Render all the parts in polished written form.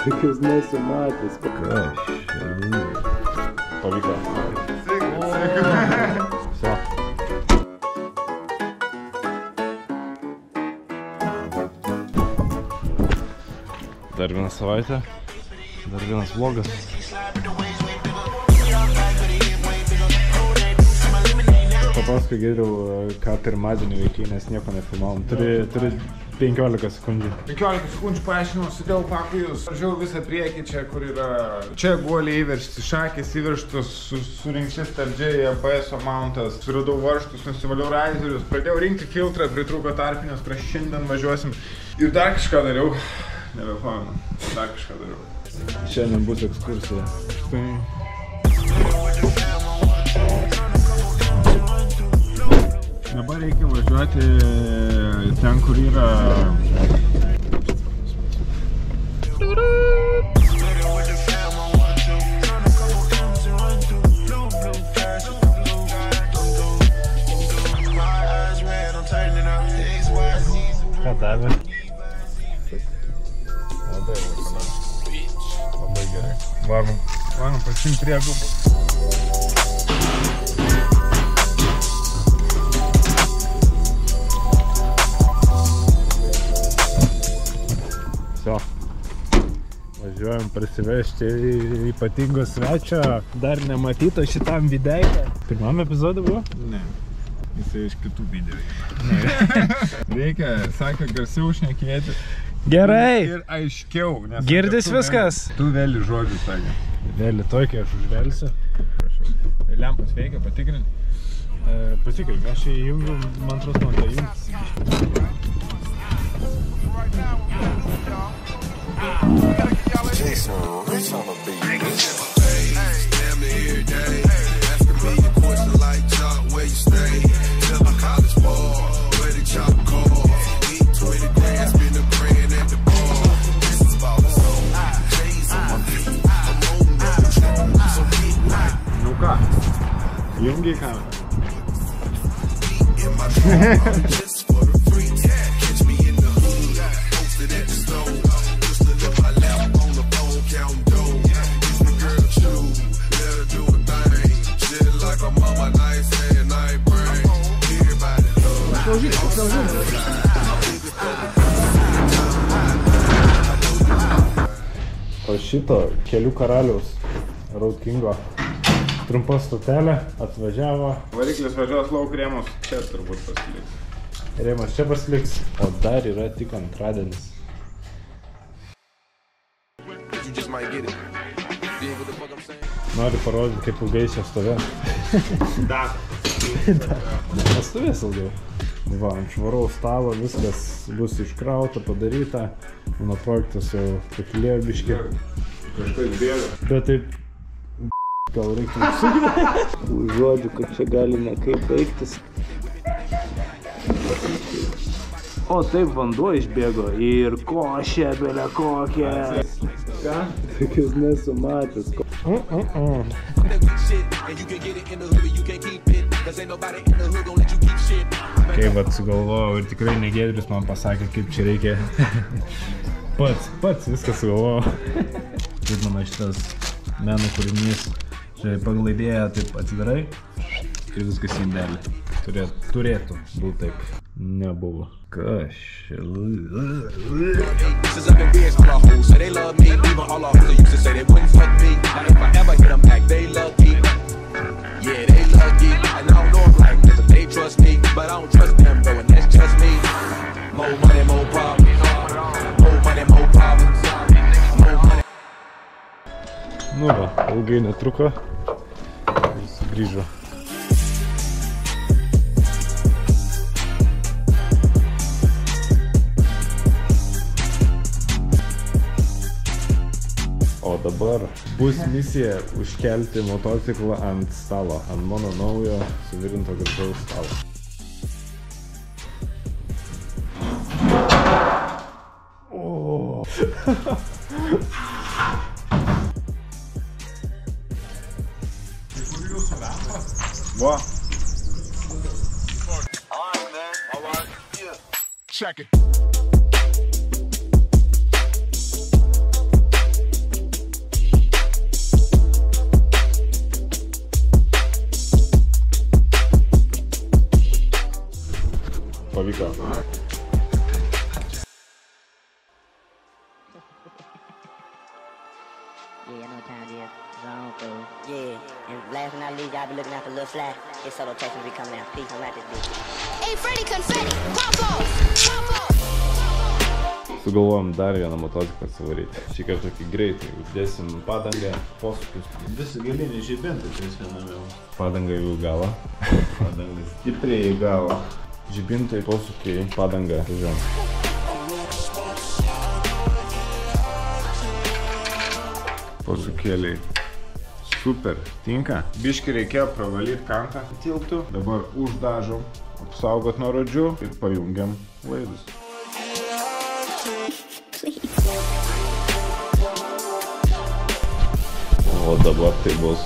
Tokius nesu matęs. Pavyko. Viso. Dar vieną savaitę. Dar vienas vlogas. Papasakok geriau, ką pirmadienį veikiai, nes nieko nefilmavom. Turi 15 sekundžių. 15 sekundžių paaiškinau, sudėjau pakujus. Važiavau visą priekį čia, kur yra... Čia guoliai įveršti, šakės įverštus, surinkti stabdžiai, ABS-o mountas. Suradau varžtus, nusivaliau raizerius, pradėjau rinkti filtrą, pritrūko tarpinės, prieš šiandien važiuosim. Ir dar kažką dariau. Nebepamenu, dar kažką dariau. Šiandien bus ekskursija. Dabar reikia važiuoti ten, kur yra... Ką davė? Labai gerai. Varom pasiim priegubą. Viso. Važiuojam prasivežti ypatingo svečio, dar nematyto šitam videike. Pirmam epizodui buvo? Ne. Jisai iš kitų video. Reikia, sakė, garsiau šnekėti. Gerai! Ir aiškiau. Girdis viskas? Tu vėlį žodžių sakė. Vėlį tokia, aš užvelsiu. Prašau. Lempas veikia, patikrinti? Patikrinti, aš įjungiu, man atrodo, man tą jungtis. Nu ką? Jungiai kamerą. O šito Kelių karaliaus Road Kingo trumpa stotelė atvažiavo. Variklis važiuos lauk, rėmus čia turbūt pasiliks. Rėmas čia pasiliks, o dar yra tik antradienis. Noriu parodyti, kaip ilgai čia stovės. Da. Nestovės ilgiau. Va, ant švaraus stalo viskas bus iškrauta, padaryta. Mano projektas jau pakilėjo biškį. Kažkaip bėga. Bet taip... gal reiktų užsigrę. Žodžiu, kad čia gali nekaip baigtis. O taip vanduo išbėgo ir košė belė kokia. Ką? Tokius nesu matęs. Kai vat sugalvojau ir tikrai negėdris man pasakė, kaip čia reikia. Pats viską sugalvojau. Kaip mano šitas meno kūrinys. Čia pagal idėją taip atvirai ir viskas į indelį. Turėtų būt taip. Nebuvo. Kas čia? Nu va, ilgai netruko ir sugrįžo. O dabar bus misija užkelti motociklą ant stalo, ant mano naujo suvirinto gražaus stalo. O. Va. Check it. pavyko. Yeah, I know what time it is. Zone through. Yeah, and last but not least, y'all be looking out for Lil Fly. His solo tracks will be coming out. Peace, I'm out this bitch. Hey, Freddy Confetti, pop off! Pop off! Sugalvojom dar vieną motociklą suvaryti. Šį kartą tokį greitai. Dėsim padangą, posūkius. Visi galiniai žibintai ties vienam jau. Padangą į galą. Padangą stipriai į galą. Žibintai, posūkiai, padangą. Važiuojam. Posūkėliai. Super. Tinka. Biškį reikėjo pravalyti kantą tilptų. Dabar uždažom, apsaugot nuo rodžių ir pajungiam laidus. O dabar tai bus.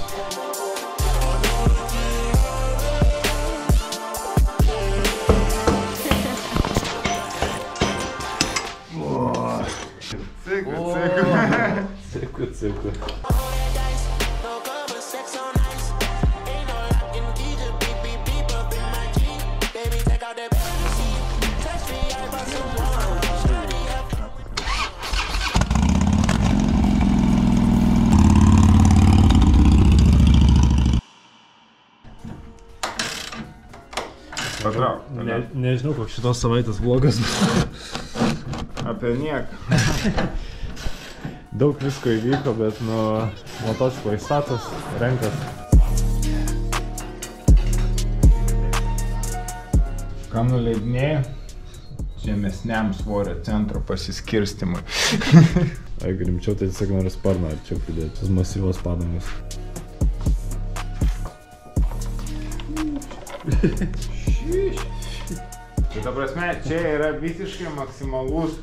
Ciku. Patrauk. Nežinau, koks šitos savaitės vlogas. Apie nieką. Daug visko įvyko, bet nuo motociklo įstatus, renkas. Kam nuleidinėjai? Žemesniam svorio centro pasiskirstimui. Jeigu rimčiau, tai tiesiog noriu sparną arčiau pridėti. Tas masyvos padangas. Tai ta prasme, čia yra visiškai maksimalus.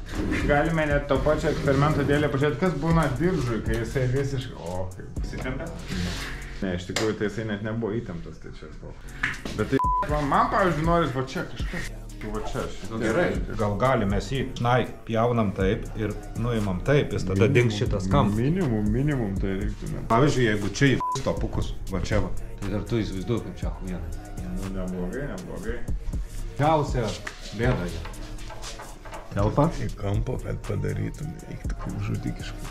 Galime net to pačio eksperimento dėlį pažiūrėti, kas būna diržui, kai jisai visiškai... O, kaip įsitempė? Ne, iš tikrųjų, tai jisai net nebuvo įtemptas, tai čia buvo. Bet tai... Man, pavyzdžiui, noris va čia kažkas. Tu va čia, šitą. Gerai, gal galim mes jį, pjaunam taip ir nuimam taip, jis tada dings šitas kampas. Minimum tai reiktų. Pavyzdžiui, jeigu čia į topukus, va čia va, tai dar tu įsivaizduoji, kaip čia huijana. Nu, neblogai. Gausia bėda. Telpa? Į kampą, kad padarytum, eik tokių žudikiškų.